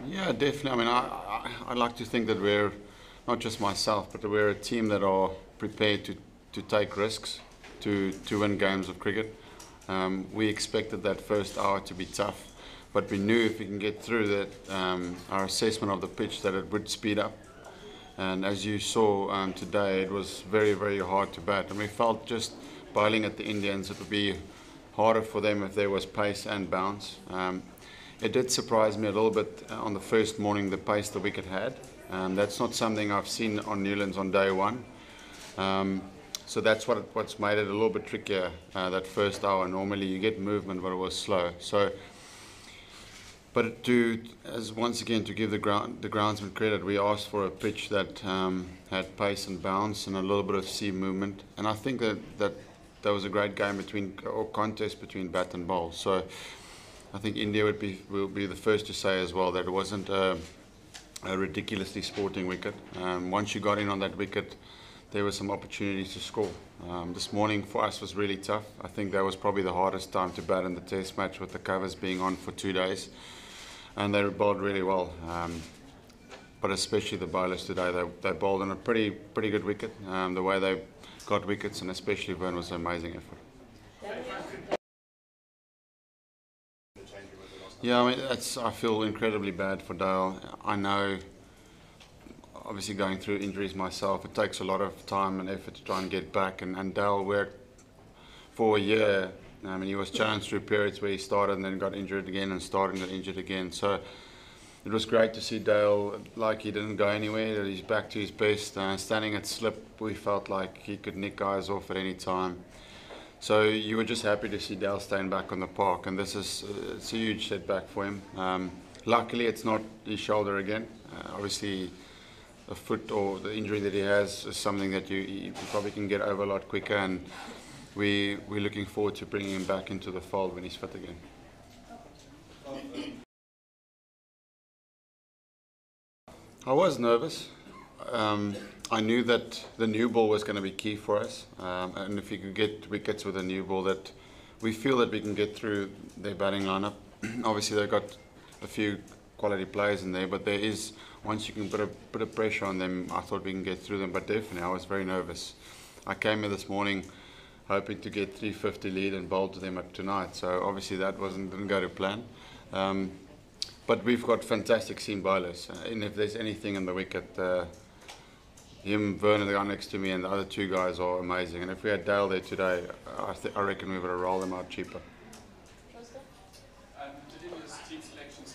Yeah, definitely. I mean, I like to think that we're, not just myself, but that we're a team that are prepared to take risks, to win games of cricket. We expected that first hour to be tough, but we knew if we can get through that, our assessment of the pitch, that it would speed up. And as you saw today, it was very, very hard to bat. And we felt just bowling at the Indians, it would be harder for them if there was pace and bounce. It did surprise me a little bit on the first morning, the pace the wicket had. That's not something I've seen on Newlands on day one. So that's what's made it a little bit trickier that first hour. Normally you get movement, but it was slow. But once again, to give the groundsman credit, we asked for a pitch that had pace and bounce and a little bit of seam movement. And I think that was a great game or contest between bat and bowl. So I think India will be the first to say as well that it wasn't a ridiculously sporting wicket. Once you got in on that wicket, there were some opportunities to score. This morning for us was really tough. I think that was probably the hardest time to bat in the test match, with the covers being on for 2 days. And they bowled really well. But especially the bowlers today, they bowled on a pretty good wicket. The way they got wickets, and especially Vern, was an amazing effort. Yeah, I mean, I feel incredibly bad for Dale. I know, obviously going through injuries myself, it takes a lot of time and effort to try and get back. And Dale worked for a year. I mean, he was challenged through periods where he started and then got injured again and started and got injured again. So it was great to see Dale, like he didn't go anywhere, that he's back to his best. Standing at slip, we felt like he could nick guys off at any time. So you were just happy to see Dale staying back on the park, and it's a huge setback for him. Luckily, it's not his shoulder again. Obviously, the foot or the injury that he has is something that you probably can get over a lot quicker, and we're looking forward to bringing him back into the fold when he's fit again. I was nervous. I knew that the new ball was going to be key for us, and if you could get wickets with a new ball, that we feel that we can get through their batting lineup. Obviously, they've got a few quality players in there, but there is, once you can put a bit of pressure on them, I thought we can get through them. But definitely, I was very nervous. I came here this morning hoping to get 350 lead and bowl to them up tonight. So obviously that didn't go to plan. But we've got fantastic seam bowlers, and if there's anything in the wicket, him, Vernon, the guy next to me, and the other two guys are amazing. And if we had Dale there today, I reckon we would have rolled them out cheaper. Did India's team selections